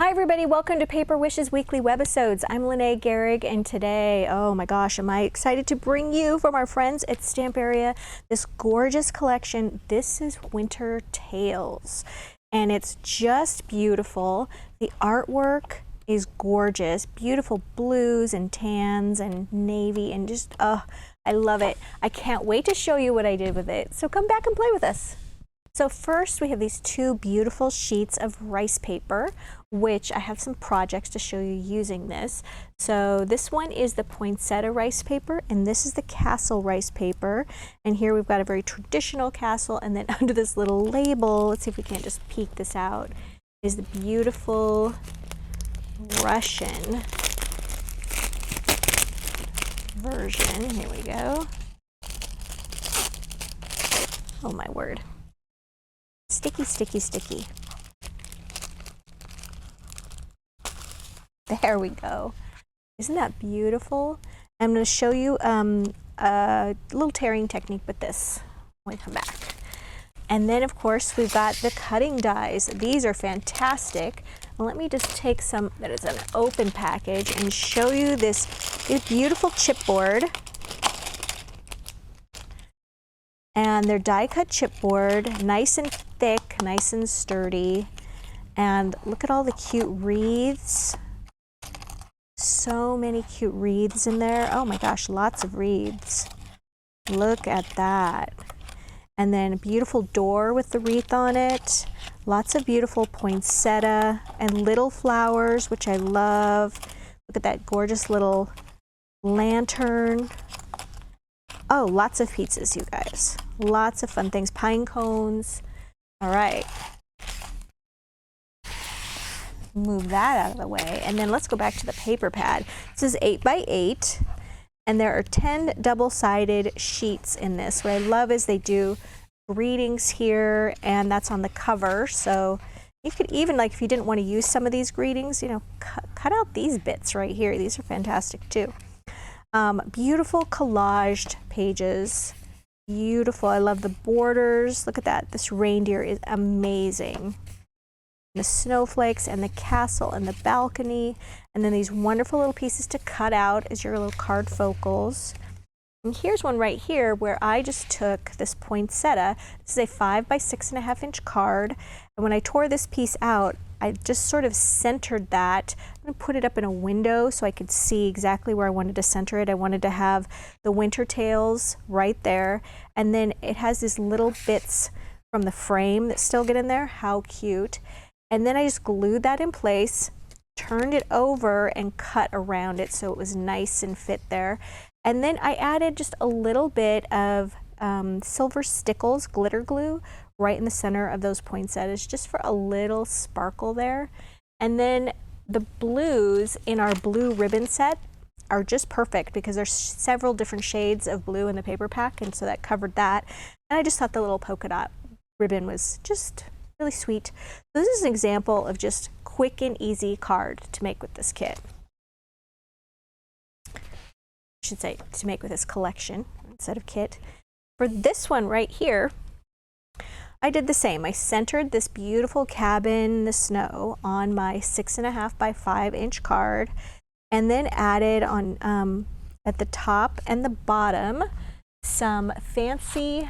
Hi everybody, welcome to Paper Wishes Weekly Webisodes. I'm Lene Gehrig, and today, oh my gosh, am I excited to bring you from our friends at Stampera this gorgeous collection. This is Winter Tales, and it's just beautiful. The artwork is gorgeous, beautiful blues and tans and navy, and just, I love it. I can't wait to show you what I did with it, so come back and play with us. So first we have these two beautiful sheets of rice paper, which I have some projects to show you using this. So this one is the Poinsettia rice paper, and this is the castle rice paper. And here we've got a very traditional castle, and then under this little label, let's see if we can't just peek this out, is the beautiful Russian version. Here we go. Oh my word. Sticky, sticky, sticky. There we go. Isn't that beautiful? I'm going to show you a little tearing technique with this when we come back. And then, of course, we've got the cutting dies. These are fantastic. Well, let me just take some that is an open package and show you this beautiful chipboard. And they're die-cut chipboard, nice and thick, nice and sturdy. And look at all the cute wreaths. So many cute wreaths in there. Oh my gosh, lots of wreaths. Look at that. And then a beautiful door with the wreath on it. Lots of beautiful poinsettia and little flowers, which I love. Look at that gorgeous little lantern. Oh, lots of pizzas, you guys. Lots of fun things. Pine cones. All right. Move that out of the way. And then let's go back to the paper pad. This is 8 by 8, and there are 10 double-sided sheets in this. What I love is they do greetings here, and that's on the cover. So you could even, like, if you didn't want to use some of these greetings, you know, cut out these bits right here. These are fantastic too. Beautiful collaged pages. Beautiful. I love the borders. Look at that. This reindeer is amazing. The snowflakes and the castle and the balcony, and then these wonderful little pieces to cut out as your little card focals. And here's one right here where I just took this poinsettia. This is a 5 by 6.5 inch card, and when I tore this piece out, I just sort of centered that. I'm going to put it up in a window so I could see exactly where I wanted to center it. I wanted to have the winter tales right there, and then it has these little bits from the frame that still get in there. How cute. And then I just glued that in place, turned it over, and cut around it so it was nice and fit there. And then I added just a little bit of silver stickles, glitter glue, right in the center of those poinsettias, just for a little sparkle there. And then the blues in our blue ribbon set are just perfect because there's several different shades of blue in the paper pack, and so that covered that. And I just thought the little polka dot ribbon was just really sweet. So this is an example of just quick and easy card to make with this kit. I should say to make with this collection instead of kit. For this one right here, I did the same. I centered this beautiful cabin in the snow on my 6.5 by 5 inch card, and then added on at the top and the bottom some fancy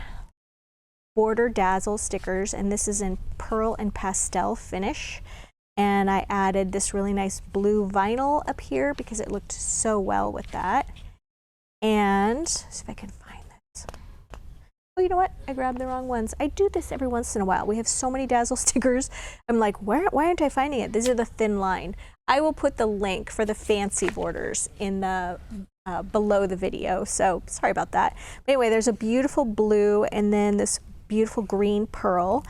border dazzle stickers, and this is in pearl and pastel finish. And I added this really nice blue vinyl up here because it looked so well with that. And let's see if I can find this. Oh, you know what? I grabbed the wrong ones. I do this every once in a while. We have so many dazzle stickers. I'm like, why aren't I finding it? These are the thin line. I will put the link for the fancy borders in the below the video. So sorry about that. But anyway, there's a beautiful blue and then this beautiful green pearl,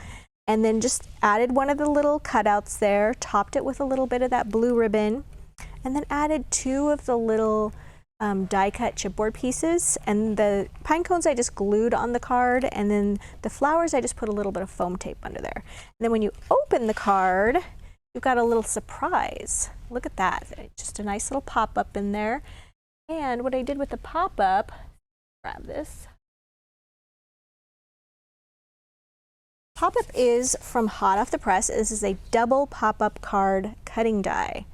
and then just added one of the little cutouts there, topped it with a little bit of that blue ribbon, and then added 2 of the little die-cut chipboard pieces. And the pine cones I just glued on the card, and then the flowers I just put a little bit of foam tape under there. And then when you open the card, you've got a little surprise. Look at that. Just a nice little pop-up in there. And what I did with the pop-up, grab this, Pop-up is from hot off the press. This is a double pop-up card cutting die.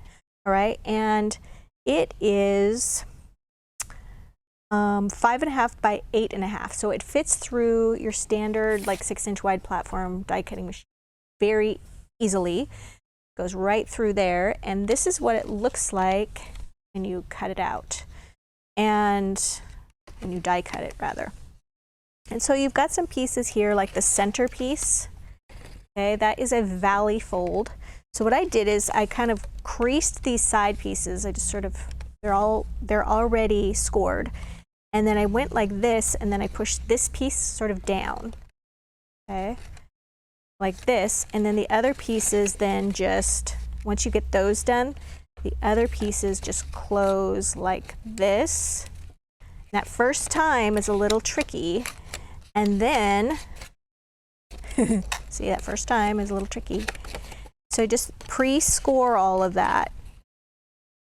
All right, and it is 5.5 by 8.5, so it fits through your standard like 6-inch wide platform die cutting machine very easily. Goes right through there, and this is what it looks like when you cut it out, and when you die cut it rather. And so you've got some pieces here like the center piece. Okay, that is a valley fold. So what I did is I kind of creased these side pieces. I just sort of, they're already scored. And then I went like this, and then I pushed this piece sort of down, okay, like this. And then the other pieces then just, once you get those done, the other pieces just close like this. That first time is a little tricky. And then, see, that first time is a little tricky. So just pre-score all of that.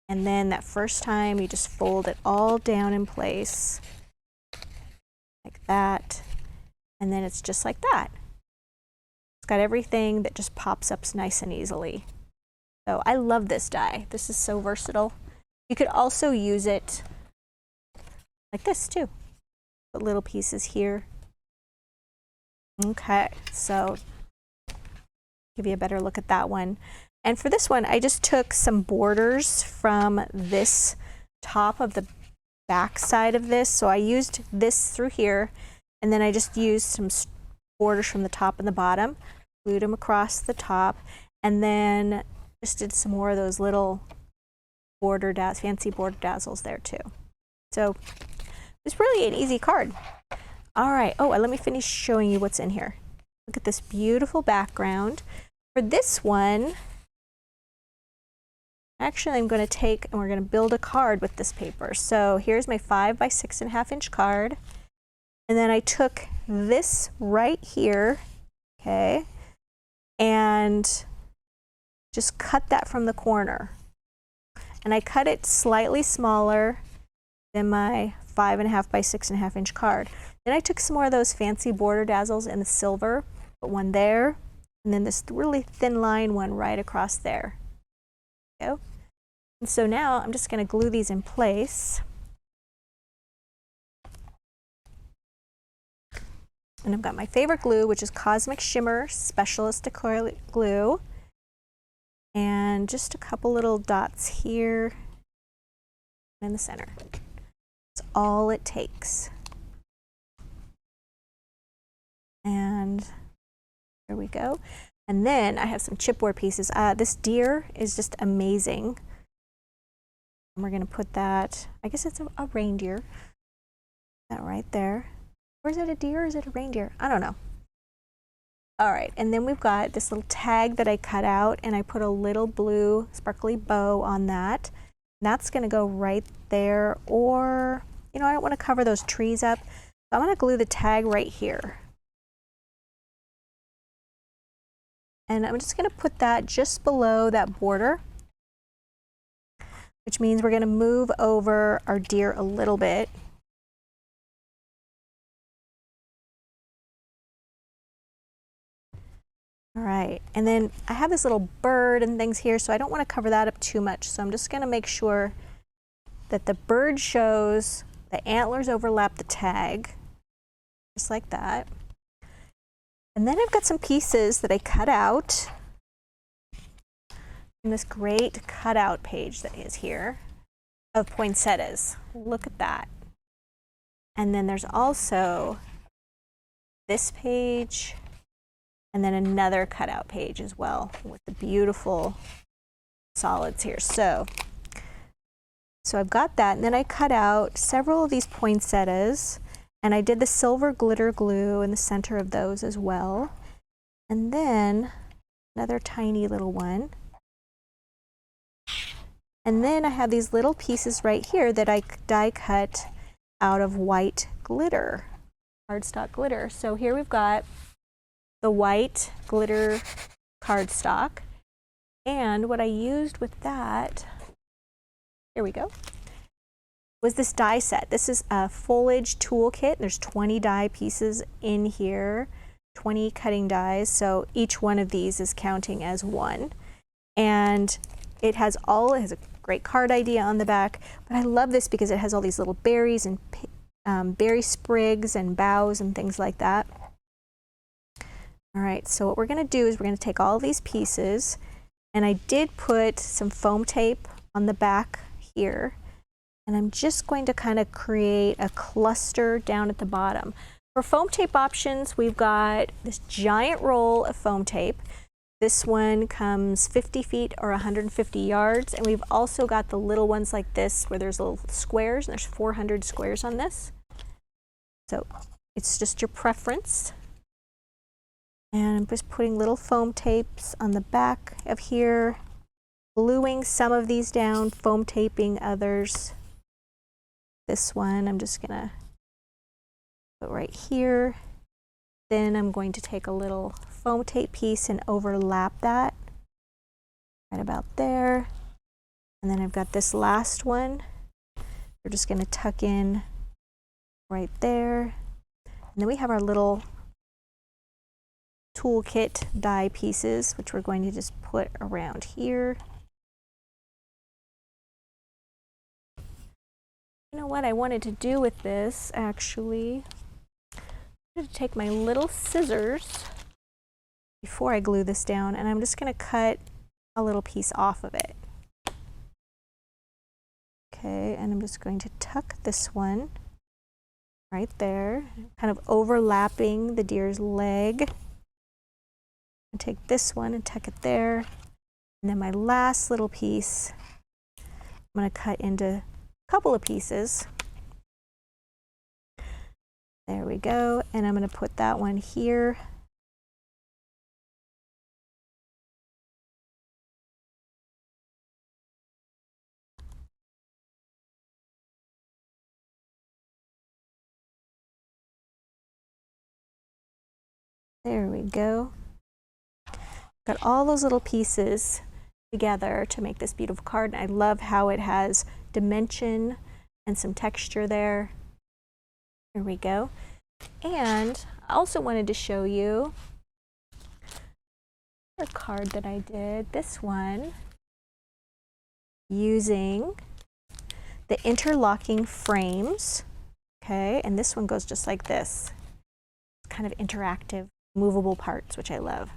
And then that first time you just fold it all down in place like that. And then it's just like that. It's got everything that just pops up nice and easily. So I love this die. This is so versatile. You could also use it like this too. Put little pieces here. Okay, so give you a better look at that one. And for this one, I just took some borders from this top of the back side of this. So I used this through here, and then I just used some borders from the top and the bottom, glued them across the top, and then just did some more of those little fancy border dazzles there too. So it's really an easy card. All right, oh, and let me finish showing you what's in here. Look at this beautiful background. For this one, actually, I'm going to take and we're going to build a card with this paper. So here's my 5 by 6.5 inch card. And then I took this right here, okay, and just cut that from the corner. And I cut it slightly smaller than my 5.5 by 6.5 inch card. Then I took some more of those fancy border dazzles in the silver, put one there, and then this really thin line one right across there. Go. And so now I'm just going to glue these in place. And I've got my favorite glue, which is Cosmic Shimmer Specialist Acrylic Glue. And just a couple little dots here in the center. That's all it takes. And there we go. And then I have some chipboard pieces. This deer is just amazing. And we're going to put that, I guess it's a reindeer. That right there. Or is it a deer or is it a reindeer? I don't know. All right, and then we've got this little tag that I cut out, and I put a little blue sparkly bow on that. That's going to go right there, or, you know, I don't want to cover those trees up. So I'm going to glue the tag right here. And I'm just going to put that just below that border, which means we're going to move over our deer a little bit. All right, and then I have this little bird and things here, so I don't want to cover that up too much. So I'm just going to make sure that the bird shows the antlers overlap the tag, just like that. And then I've got some pieces that I cut out in this great cutout page that is here of poinsettias. Look at that. And then there's also this page, and then another cutout page as well with the beautiful solids here. So I've got that, and then I cut out several of these poinsettias, and I did the silver glitter glue in the center of those as well. And then another tiny little one. And then I have these little pieces right here that I die cut out of white glitter, cardstock glitter. So here we've got the white glitter cardstock, and what I used with that, here we go, was this die set. This is a Foliage Tool Kit. There's 20 die pieces in here. 20 cutting dies, so each one of these is counting as one. And it has a great card idea on the back, but I love this because it has all these little berries and berry sprigs and boughs and things like that. All right, so what we're going to do is we're going to take all these pieces, and I did put some foam tape on the back here, and I'm just going to kind of create a cluster down at the bottom. For foam tape options, we've got this giant roll of foam tape. This one comes 50 feet or 150 yards, and we've also got the little ones like this where there's little squares, and there's 400 squares on this. So it's just your preference. And I'm just putting little foam tapes on the back of here, gluing some of these down, foam taping others. This one I'm just gonna put right here. Then I'm going to take a little foam tape piece and overlap that right about there. And then I've got this last one. We're just gonna tuck in right there. And then we have our little toolkit die pieces, which we're going to just put around here. You know what I wanted to do with this, actually? I'm going to take my little scissors before I glue this down, and I'm just going to cut a little piece off of it. Okay, and I'm just going to tuck this one right there, kind of overlapping the deer's leg. And take this one and tuck it there. And then my last little piece, I'm going to cut into a couple of pieces. There we go. And I'm going to put that one here. There we go. Got all those little pieces together to make this beautiful card. And I love how it has dimension and some texture there. Here we go. And I also wanted to show you a card that I did, this one, using the interlocking frames. Okay, and this one goes just like this. It's kind of interactive, movable parts, which I love.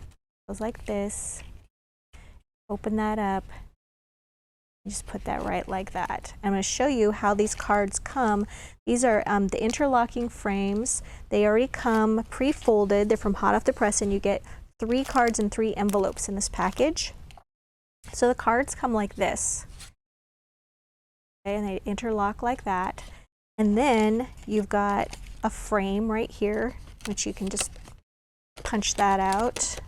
Goes like this. Open that up. Just put that right like that. I'm going to show you how these cards come. These are the interlocking frames. They already come pre-folded. They're from hot off the press, and you get 3 cards and 3 envelopes in this package. So the cards come like this. Okay, and they interlock like that. And then you've got a frame right here, which you can just punch that out.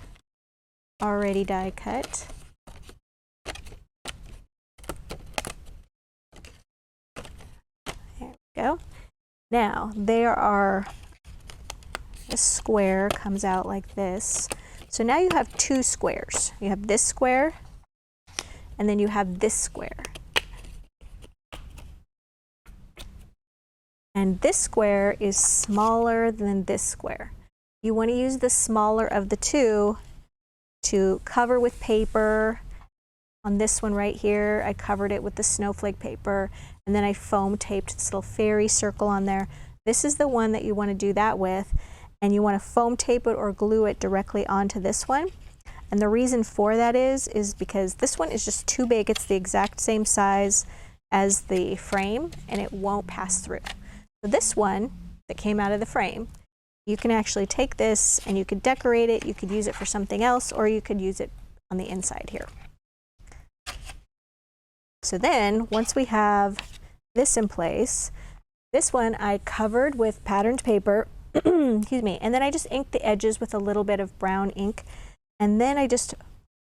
Already die cut. There we go. Now there are, this square comes out like this. So now you have 2 squares. You have this square, and then you have this square. And this square is smaller than this square. You want to use the smaller of the 2 to cover with paper. On this one right here, I covered it with the snowflake paper, and then I foam taped this little fairy circle on there. This is the one that you want to do that with, and you want to foam tape it or glue it directly onto this one. And the reason for that is because this one is just too big. It's the exact same size as the frame, and it won't pass through. So this one that came out of the frame, you can actually take this and you could decorate it, you could use it for something else, or you could use it on the inside here. So then, once we have this in place, this one I covered with patterned paper, excuse me, and then I just inked the edges with a little bit of brown ink, and then I just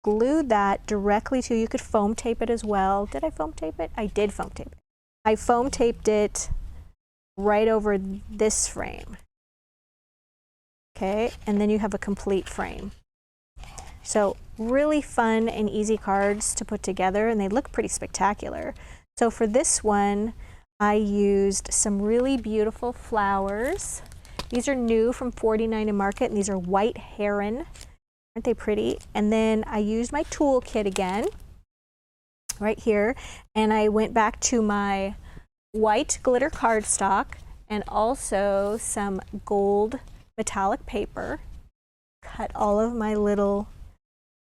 glued that directly to, you could foam tape it as well. Did I foam tape it? I did foam tape it. I foam taped it right over this frame. Okay, and then you have a complete frame. So really fun and easy cards to put together, and they look pretty spectacular. So for this one, I used some really beautiful flowers, These are new from 49 in Market, and these are white heron. Aren't they pretty? And then I used my tool kit again, right here, and I went back to my white glitter cardstock and also some gold metallic paper. Cut all of my little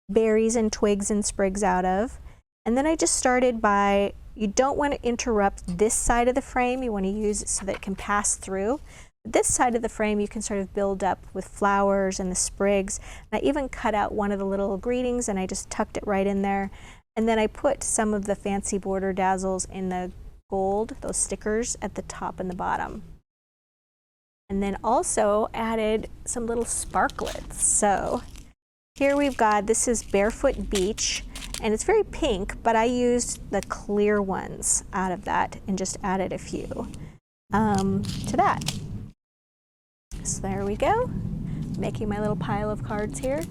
berries and twigs and sprigs out of. And then I just started by, you don't want to interrupt this side of the frame, you want to use it so that it can pass through. This side of the frame you can sort of build up with flowers and the sprigs. And I even cut out one of the little greetings and I just tucked it right in there. And then I put some of the fancy border dazzles in the gold, those stickers at the top and the bottom. And then also added some little sparklets. So here we've got, this is Barefoot Beach, and it's very pink, but I used the clear ones out of that and just added a few to that. So there we go, making my little pile of cards here.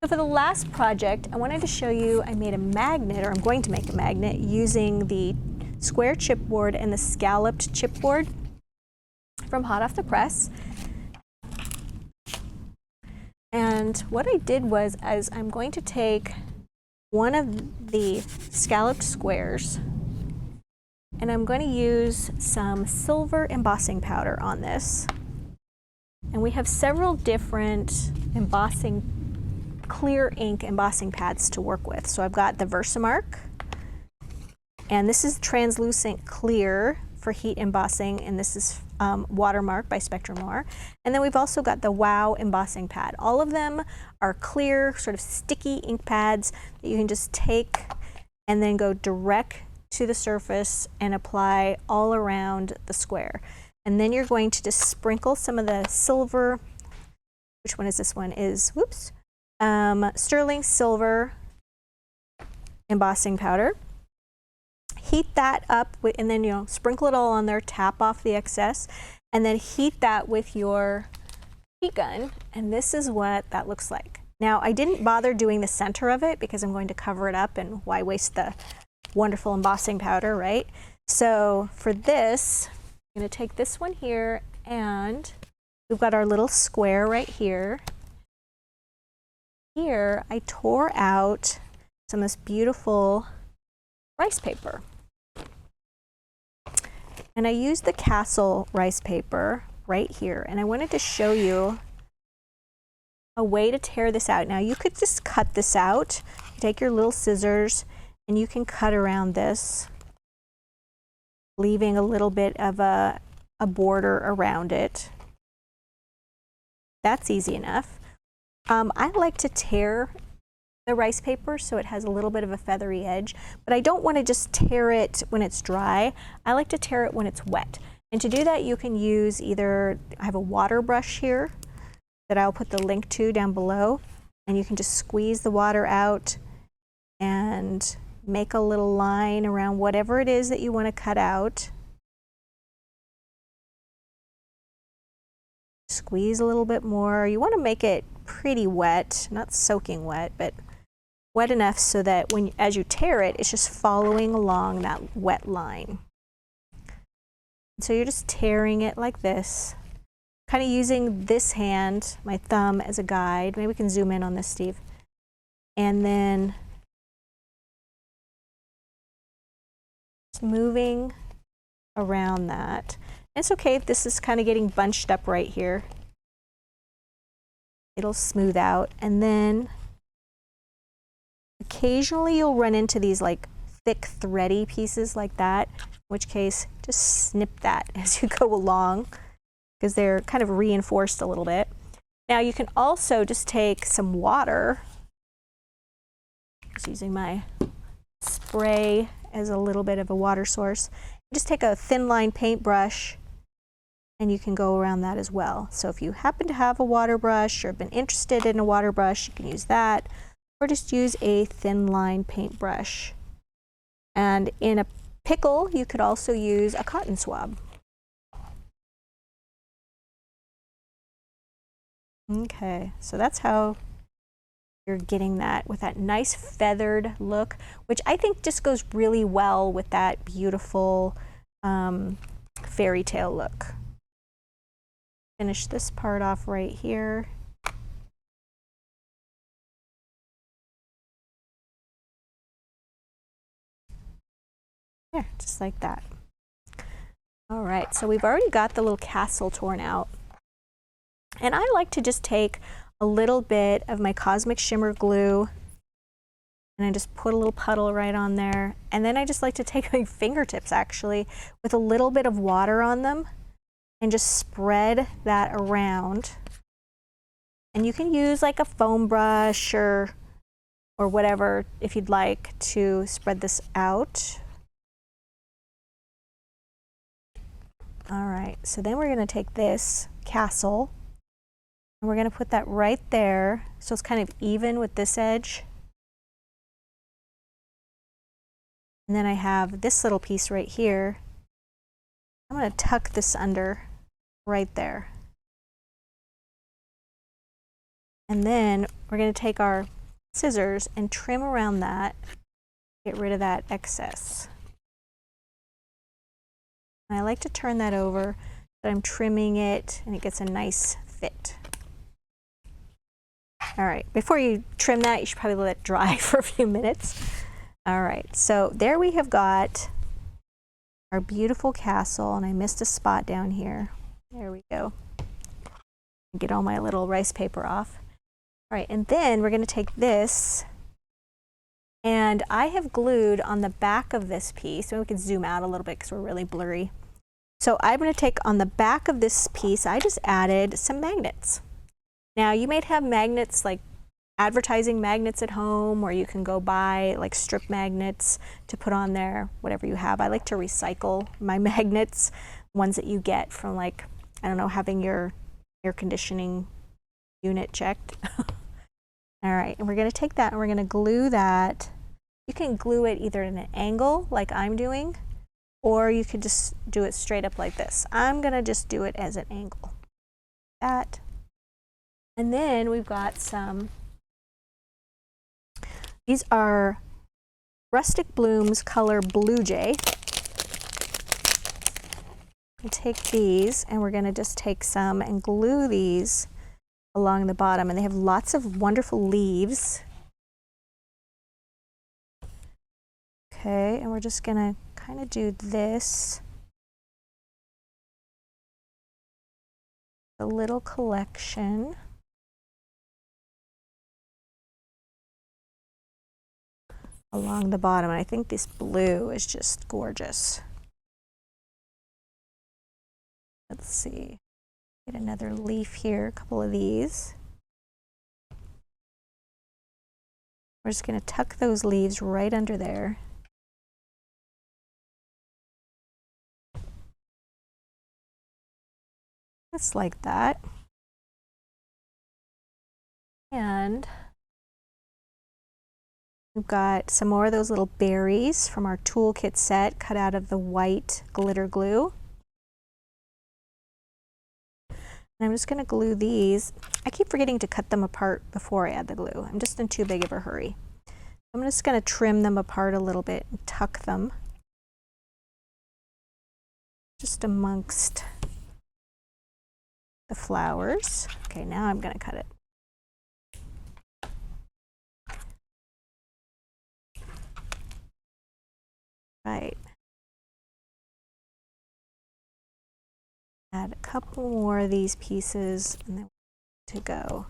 So for the last project, I wanted to show you, I made a magnet, or I'm going to make a magnet using the square chipboard and the scalloped chipboard from hot off the press. And what I did was, I'm going to take one of the scalloped squares and I'm going to use some silver embossing powder on this. And we have several different embossing, clear ink embossing pads to work with. So I've got the Versamark, and this is translucent clear for heat embossing, and this is Watermark by Spectrum Noir. And then we've also got the Wow embossing pad. All of them are clear, sort of sticky ink pads that you can just take and then go direct to the surface and apply all around the square. And then you're going to just sprinkle some of the silver, which one is this one? Is, whoops, sterling silver embossing powder. Heat that up, and then, you know, sprinkle it all on there, tap off the excess, and then heat that with your heat gun, and this is what that looks like. Now, I didn't bother doing the center of it because I'm going to cover it up, and why waste the wonderful embossing powder, right? So for this, I'm going to take this one here, and we've got our little square right here. Here, I tore out some of this beautiful rice paper. And I used the Castle rice paper right here, and I wanted to show you a way to tear this out. Now, you could just cut this out. You take your little scissors and you can cut around this, leaving a little bit of a border around it. That's easy enough. I like to tear the rice paper so it has a little bit of a feathery edge, but I don't want to just tear it when it's dry. I like to tear it when it's wet. And to do that, you can use either, I have a water brush here that I'll put the link to down below, and you can just squeeze the water out and make a little line around whatever it is that you want to cut out. Squeeze a little bit more. You want to make it pretty wet, not soaking wet, but wet enough so that when, as you tear it, it's just following along that wet line. So you're just tearing it like this, kind of using this hand, my thumb, as a guide. Maybe we can zoom in on this, Steve. And then just moving around that. It's okay if this is kind of getting bunched up right here. It'll smooth out, and then occasionally you'll run into these like thick thready pieces like that, in which case just snip that as you go along because they're kind of reinforced a little bit. Now you can also just take some water, just using my spray as a little bit of a water source. Just take a thin line paintbrush and you can go around that as well. So if you happen to have a water brush or have been interested in a water brush, you can use that, or just use a thin line paintbrush. And in a pickle, you could also use a cotton swab. Okay, so that's how you're getting that with that nice feathered look, which I think just goes really well with that beautiful fairy tale look. Finish this part off right here. There, just like that. All right, so we've already got the little castle torn out. And I like to just take a little bit of my Cosmic Shimmer glue and I just put a little puddle right on there. And then I just like to take my fingertips actually with a little bit of water on them and just spread that around. And you can use like a foam brush or whatever if you'd like to spread this out. All right, so then we're going to take this castle and we're going to put that right there so it's kind of even with this edge. And then I have this little piece right here. I'm going to tuck this under right there. And then we're going to take our scissors and trim around that, get rid of that excess. And I like to turn that over so I'm trimming it and it gets a nice fit. All right, before you trim that, you should probably let it dry for a few minutes. All right, so there we have got our beautiful castle, and I missed a spot down here. There we go. Get all my little rice paper off. All right, and then we're going to take this, and I have glued on the back of this piece, so we can zoom out a little bit because we're really blurry. So I'm going to take on the back of this piece, I just added some magnets. Now you may have magnets like advertising magnets at home, or you can go buy like strip magnets to put on there, whatever you have. I like to recycle my magnets, ones that you get from like, I don't know, having your air conditioning unit checked. All right, and we're going to take that and we're going to glue that. You can glue it either at an angle like I'm doing, or you could just do it straight up like this. I'm going to just do it as an angle. That. And then we've got some, these are Rustic Blooms color Blue Jay. And take these and we're going to just take some and glue these along the bottom, and they have lots of wonderful leaves. Okay, and we're just going to kind of do this. A little collection. Along the bottom, and I think this blue is just gorgeous. Let's see, get another leaf here, a couple of these. We're just going to tuck those leaves right under there. Just like that. And we've got some more of those little berries from our toolkit set cut out of the white glitter glue. And I'm just going to glue these. I keep forgetting to cut them apart before I add the glue. I'm just in too big of a hurry. I'm just going to trim them apart a little bit and tuck them just amongst the flowers. Okay, now I'm going to cut it. Right. Add a couple more of these pieces and then to go.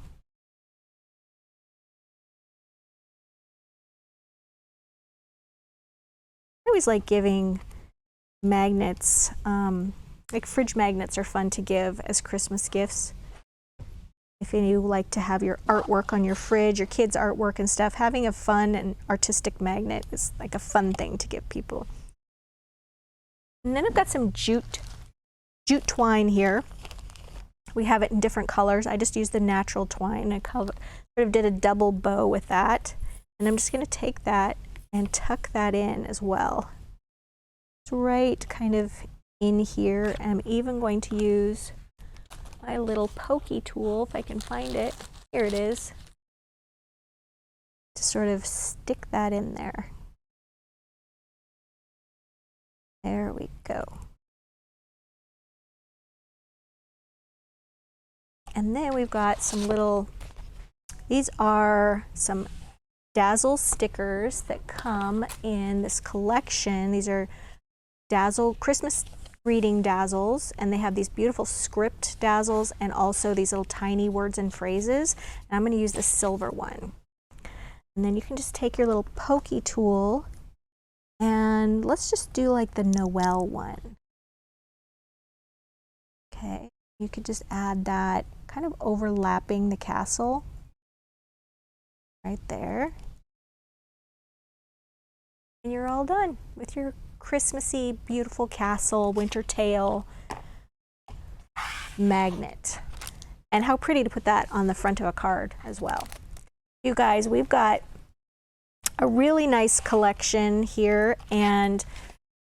I always like giving magnets, like fridge magnets are fun to give as Christmas gifts. If you like to have your artwork on your fridge, your kids' artwork and stuff, having a fun and artistic magnet is like a fun thing to give people. And then I've got some jute twine here. We have it in different colors. I just used the natural twine. I sort of did a double bow with that. And I'm just going to take that and tuck that in as well. It's right kind of in here. And I'm even going to use my little pokey tool, if I can find it. Here it is. To sort of stick that in there. There we go. And then we've got some little, these are some Dazzle stickers that come in this collection. These are Dazzle Christmas greeting dazzles, and they have these beautiful script dazzles and also these little tiny words and phrases. And I'm going to use the silver one. And then you can just take your little pokey tool and let's just do like the Noel one. Okay, you could just add that kind of overlapping the castle right there. And you're all done with your Christmassy, beautiful castle, winter tale magnet. And how pretty to put that on the front of a card as well. You guys, we've got a really nice collection here, and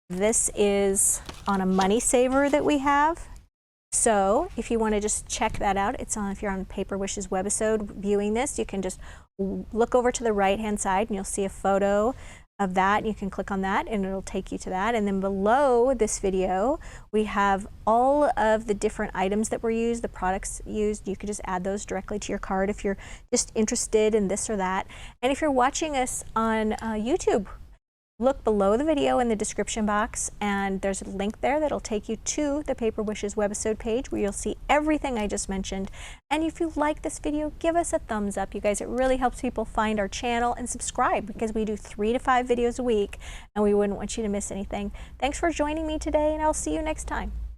this is on a money saver that we have. So if you want to just check that out, it's on, if you're on Paper Wishes webisode viewing this, you can just look over to the right hand side and you'll see a photo of that. You can click on that and it'll take you to that. And then below this video, we have all of the different items that were used, the products used. You could just add those directly to your card if you're just interested in this or that. And if you're watching us on YouTube, look below the video in the description box, and there's a link there that'll take you to the Paper Wishes webisode page where you'll see everything I just mentioned. And if you like this video, give us a thumbs up, you guys. It really helps people find our channel, and subscribe because we do 3 to 5 videos a week and we wouldn't want you to miss anything. Thanks for joining me today, and I'll see you next time.